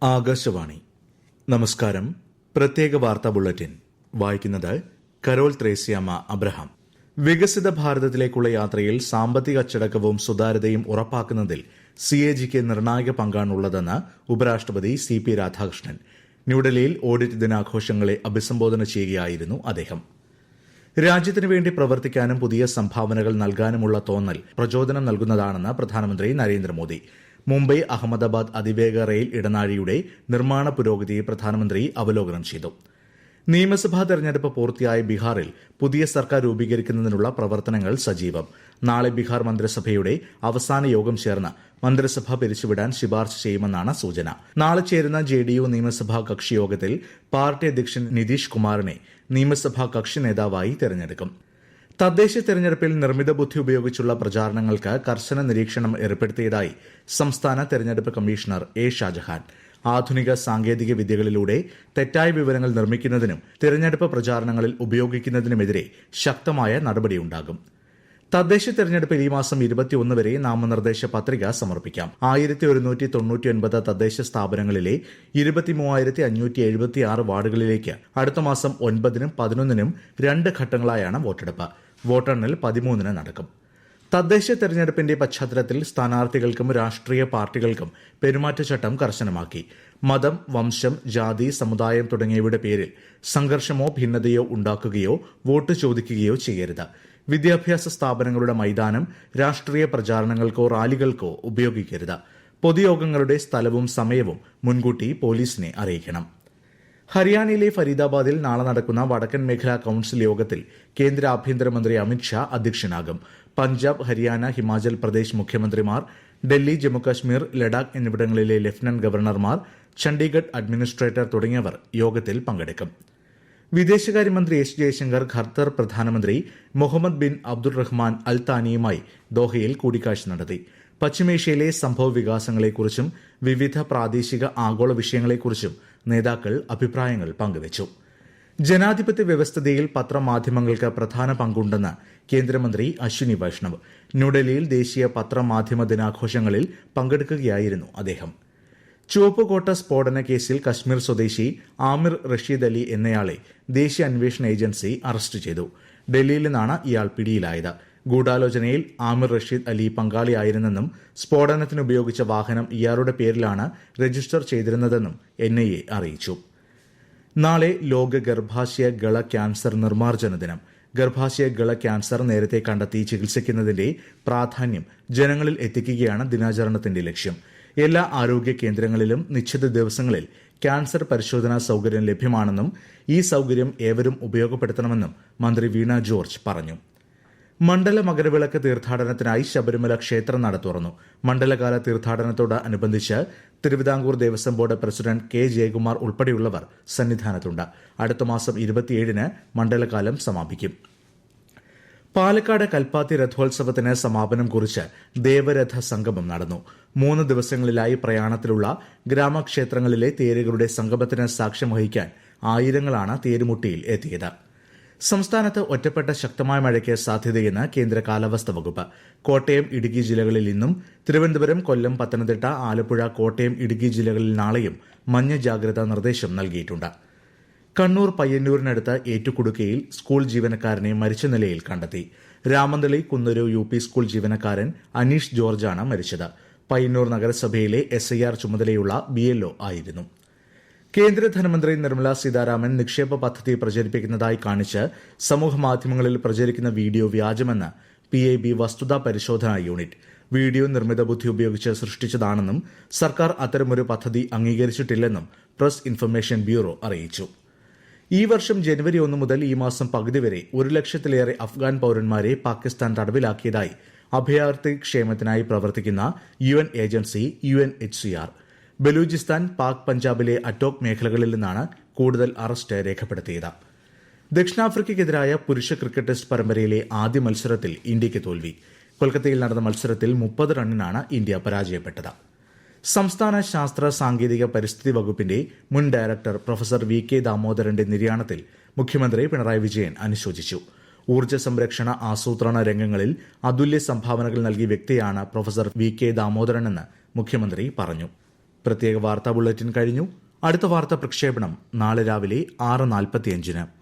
ആകാശവാണി. നമസ്കാരം. പ്രത്യേക വാർത്താ ബുള്ളറ്റിൻ വായിക്കുന്നത് കരോൾ ത്രേസ്യാമ്മ അബ്രഹാം. വികസിത ഭാരതത്തിലേക്കുള്ള യാത്രയിൽ സാമ്പത്തിക അച്ചടക്കവും സുതാര്യതയും ഉറപ്പാക്കുന്നതിൽ CAGക്ക് നിർണായക പങ്കാണുള്ളതെന്ന് ഉപരാഷ്ട്രപതി CP രാധാകൃഷ്ണൻ. ന്യൂഡൽഹിയിൽ ഓഡിറ്റ് ദിനാഘോഷങ്ങളെ അഭിസംബോധന ചെയ്യുകയായിരുന്നു അദ്ദേഹം. രാജ്യത്തിനു വേണ്ടി പ്രവർത്തിക്കാനും പുതിയ സംഭാവനകൾ നൽകാനുമുള്ള തോന്നൽ പ്രചോദനം നൽകുന്നതാണെന്ന് പ്രധാനമന്ത്രി നരേന്ദ്രമോദി. മുംബൈ അഹമ്മദാബാദ് അതിവേഗ റെയിൽ ഇടനാഴിയുടെ നിർമ്മാണ പുരോഗതി പ്രധാനമന്ത്രി അവലോകനം ചെയ്തു. നിയമസഭാ തെരഞ്ഞെടുപ്പ് പൂർത്തിയായ ബീഹാറിൽ പുതിയ സർക്കാർ രൂപീകരിക്കുന്നതിനുള്ള പ്രവർത്തനങ്ങൾ സജീവം. നാളെ ബീഹാർ മന്ത്രിസഭയുടെ അവസാന യോഗം ചേർന്ന് മന്ത്രിസഭ പിരിച്ചുവിടാൻ ശുപാർശ ചെയ്യുമെന്നാണ് സൂചന. നാളെ ചേരുന്ന JDU നിയമസഭാ കക്ഷി യോഗത്തിൽ പാർട്ടി അധ്യക്ഷൻ നിതീഷ് കുമാറിനെ നിയമസഭാ കക്ഷി നേതാവായി തെരഞ്ഞെടുക്കും. തദ്ദേശ തെരഞ്ഞെടുപ്പിൽ നിർമ്മിത ബുദ്ധി ഉപയോഗിച്ചുള്ള പ്രചാരണങ്ങൾക്ക് കർശന നിരീക്ഷണം ഏർപ്പെടുത്തിയതായി സംസ്ഥാന തെരഞ്ഞെടുപ്പ് കമ്മീഷണർ A. ഷാജഹാൻ. ആധുനിക സാങ്കേതിക വിദ്യകളിലൂടെ തെറ്റായ വിവരങ്ങൾ നിർമ്മിക്കുന്നതിനും തെരഞ്ഞെടുപ്പ് പ്രചാരണങ്ങളിൽ ഉപയോഗിക്കുന്നതിനുമെതിരെ ശക്തമായ നടപടിയുണ്ടാകും. തദ്ദേശ തെരഞ്ഞെടുപ്പിൽ ഈ മാസം 21 വരെ നാമനിർദ്ദേശ പത്രിക സമർപ്പിക്കാം. 1199 തദ്ദേശ സ്ഥാപനങ്ങളിലെ 23,576 വാർഡുകളിലേക്ക് അടുത്ത മാസം 9-നും 11-നും 2 ഘട്ടങ്ങളായാണ് വോട്ടെടുപ്പ്. വോട്ടെണ്ണൽ 13-ന് നടക്കും. തദ്ദേശ തെരഞ്ഞെടുപ്പിന്റെ പശ്ചാത്തലത്തിൽ സ്ഥാനാർത്ഥികൾക്കും രാഷ്ട്രീയ പാർട്ടികൾക്കും പെരുമാറ്റച്ചട്ടം കർശനമാക്കി. മതം, വംശം, ജാതി, സമുദായം തുടങ്ങിയവയുടെ പേരിൽ സംഘർഷമോ ഭിന്നതയോ ഉണ്ടാക്കുകയോ വോട്ട് ചോദിക്കുകയോ ചെയ്യരുത്. വിദ്യാഭ്യാസ സ്ഥാപനങ്ങളുടെ മൈതാനം രാഷ്ട്രീയ പ്രചാരണങ്ങൾക്കോ റാലികൾക്കോ ഉപയോഗിക്കരുത്. പൊതുയോഗങ്ങളുടെ സ്ഥലവും സമയവും മുൻകൂട്ടി പോലീസിനെ അറിയിക്കണം. ഹരിയാനയിലെ ഫരീദാബാദിൽ നാളെ നടക്കുന്ന വടക്കൻ മേഖലാ കൌൺസിൽ യോഗത്തിൽ കേന്ദ്ര ആഭ്യന്തരമന്ത്രി അമിത്ഷാ അധ്യക്ഷനാകും. പഞ്ചാബ്, ഹരിയാന, ഹിമാചൽ പ്രദേശ് മുഖ്യമന്ത്രിമാർ, ഡൽഹി, ജമ്മുകശ്മീർ, ലഡാക്ക് എന്നിവിടങ്ങളിലെ ലഫ്റ്റനന്റ് ഗവർണർമാർ, ചണ്ഡീഗഡ് അഡ്മിനിസ്ട്രേറ്റർ തുടങ്ങിയവർ യോഗത്തിൽ പങ്കെടുക്കും. വിദേശകാര്യമന്ത്രി S. ജയശങ്കർ ഖത്തർ പ്രധാനമന്ത്രി മുഹമ്മദ് ബിൻ അബ്ദുൾ റഹ്മാൻ അൽ താനിയുമായി ദോഹയിൽ കൂടിക്കാഴ്ച നടത്തി. പശ്ചിമേഷ്യയിലെ സംഭവ വികാസങ്ങളെക്കുറിച്ചും വിവിധ പ്രാദേശിക ആഗോള വിഷയങ്ങളെക്കുറിച്ചും നേതാക്കൾ അഭിപ്രായങ്ങൾ പങ്കുവച്ചു. ജനാധിപത്യ വ്യവസ്ഥിതിയിൽ പത്രമാധ്യമങ്ങൾക്ക് പ്രധാന പങ്കുണ്ടെന്ന് കേന്ദ്രമന്ത്രി അശ്വിനി വൈഷ്ണവ്. ന്യൂഡൽഹിയിൽ ദേശീയ പത്രമാധ്യമ ദിനാഘോഷങ്ങളിൽ പങ്കെടുക്കുകയായിരുന്നു അദ്ദേഹം. ചുവപ്പുകോട്ട സ്ഫോടന കേസിൽ കശ്മീർ സ്വദേശി ആമിർ റഷീദ് അലി എന്നയാളെ ദേശീയ അന്വേഷണ ഏജൻസി അറസ്റ്റ് ചെയ്തു. ഡൽഹിയിൽ നിന്നാണ് ഇയാൾ പിടിയിലായത്. ഗൂഢാലോചനയിൽ ആമിർ റഷീദ് അലി പങ്കാളിയായിരുന്നെന്നും സ്ഫോടനത്തിന് ഉപയോഗിച്ച വാഹനം ഇയാളുടെ പേരിലാണ് രജിസ്റ്റർ ചെയ്തിരുന്നതെന്നും NIA അറിയിച്ചു. നാളെ ലോക ഗർഭാശയ ഗള ക്യാൻസർ നിർമ്മാർജ്ജന ദിനം. ഗർഭാശയ ഗള ക്യാൻസർ നേരത്തെ കണ്ടെത്തി ചികിത്സിക്കുന്നതിന്റെ പ്രാധാന്യം ജനങ്ങളിൽ എത്തിക്കുകയാണ് ദിനാചരണത്തിന്റെ ലക്ഷ്യം. എല്ലാ ആരോഗ്യ കേന്ദ്രങ്ങളിലും നിശ്ചിത ദിവസങ്ങളിൽ ക്യാൻസർ പരിശോധനാ സൌകര്യം ലഭ്യമാണെന്നും ഈ സൌകര്യം ഏവരും ഉപയോഗപ്പെടുത്തണമെന്നും മന്ത്രി വീണ ജോർജ് പറഞ്ഞു. മണ്ഡല മകരവിളക്ക് തീർത്ഥാടനത്തിനായി ശബരിമല ക്ഷേത്രം നട തുറന്നു. മണ്ഡലകാല തീർത്ഥാടനത്തോട് അനുബന്ധിച്ച് Thiruvithamkoor Devaswom board president K. Jayakumar ഉൾപ്പെടെയുള്ളവർ സന്നിധാനത്തുണ്ട്. അടുത്ത മാസം 27-ന് മണ്ഡലകാലം സമാപിക്കും. പാലക്കാട് കൽപ്പാത്തി രഥോത്സവത്തിന് സമാപനം കുറിച്ച് ദേവരഥ സംഗമം നടന്നു. 3 ദിവസങ്ങളിലായി പ്രയാണത്തിലുള്ള ഗ്രാമക്ഷേത്രങ്ങളിലെ തേരുകളുടെ സംഗമത്തിന് സാക്ഷ്യം വഹിക്കാൻ ആയിരങ്ങളാണ് തേരുമുട്ടിയിൽ എത്തിയത്. സംസ്ഥാനത്ത് ഒറ്റപ്പെട്ട ശക്തമായ മഴയ്ക്ക് സാധ്യതയെന്ന് കേന്ദ്ര കാലാവസ്ഥാ വകുപ്പ്. കോട്ടയം, ഇടുക്കി ജില്ലകളിൽ ഇന്നും, തിരുവനന്തപുരം, കൊല്ലം, പത്തനംതിട്ട, ആലപ്പുഴ, കോട്ടയം, ഇടുക്കി ജില്ലകളിൽ നാളെയും മഞ്ഞ ജാഗ്രതാ നിർദ്ദേശം നൽകിയിട്ടുണ്ട്. കണ്ണൂർ പയ്യന്നൂരിനടുത്ത് ഏറ്റുകുടുക്കയിൽ സ്കൂൾ ജീവനക്കാരനെ മരിച്ച നിലയിൽ കണ്ടെത്തി. രാമന്തളി കുന്നൂരു UP സ്കൂൾ ജീവനക്കാരൻ അനീഷ് ജോർജാണ് മരിച്ചത്. പയ്യന്നൂർ നഗരസഭയിലെ SIR ചുമതലയുള്ള BLO ആയിരുന്നു. കേന്ദ്ര ധനമന്ത്രി നിർമ്മല സീതാരാമൻ നിക്ഷേപ പദ്ധതി പ്രചരിപ്പിക്കുന്നതായി കാണിച്ച് സമൂഹമാധ്യമങ്ങളിൽ പ്രചരിക്കുന്ന വീഡിയോ വ്യാജമെന്ന് PIB വസ്തുതാ പരിശോധനാ യൂണിറ്റ്. വീഡിയോ നിർമ്മിത ബുദ്ധി ഉപയോഗിച്ച് സൃഷ്ടിച്ചതാണെന്നും സർക്കാർ അത്തരമൊരു പദ്ധതി അംഗീകരിച്ചിട്ടില്ലെന്നും പ്രസ് ഇൻഫർമേഷൻ ബ്യൂറോ അറിയിച്ചു. ഈ വർഷം ജനുവരി 1 മുതൽ ഈ മാസം പകുതി വരെ 1 ലക്ഷത്തിലേറെ അഫ്ഗാൻ പൌരന്മാരെ പാകിസ്ഥാൻ തടവിലാക്കിയതായി അഭയാർത്ഥി ക്ഷേമത്തിനായി പ്രവർത്തിക്കുന്ന UN agency UNHCR. Balochistan, Pak പഞ്ചാബിലെ അറ്റോക് മേഖലകളിൽ നിന്നാണ് കൂടുതൽ അറസ്റ്റ് രേഖപ്പെടുത്തിയത്. ദക്ഷിണാഫ്രിക്കയ്ക്കെതിരായ പുരുഷ ക്രിക്കറ്റ് ടെസ്റ്റ് പരമ്പരയിലെ ആദ്യ മത്സരത്തിൽ ഇന്ത്യയ്ക്ക് തോൽവി. കൊൽക്കത്തയിൽ നടന്ന മത്സരത്തിൽ 30 റണ്ണിനാണ് ഇന്ത്യ പരാജയപ്പെട്ടത്. സംസ്ഥാന ശാസ്ത്ര സാങ്കേതിക പരിസ്ഥിതി വകുപ്പിന്റെ മുൻ ഡയറക്ടർ പ്രൊഫസർ VK ദാമോദരന്റെ നിര്യാണത്തിൽ മുഖ്യമന്ത്രി പിണറായി വിജയൻ അനുശോചിച്ചു. ഊർജ്ജ സംരക്ഷണ ആസൂത്രണ രംഗങ്ങളിൽ അതുല്യ സംഭാവനകൾ നൽകിയ വ്യക്തിയാണ് പ്രൊഫസർ VK ദാമോദരനെന്ന് മുഖ്യമന്ത്രി പറഞ്ഞു. പ്രത്യേക വാർത്താ ബുള്ളറ്റിൻ കഴിഞ്ഞു. അടുത്ത വാർത്താ പ്രക്ഷേപണം നാളെ രാവിലെ 6:45.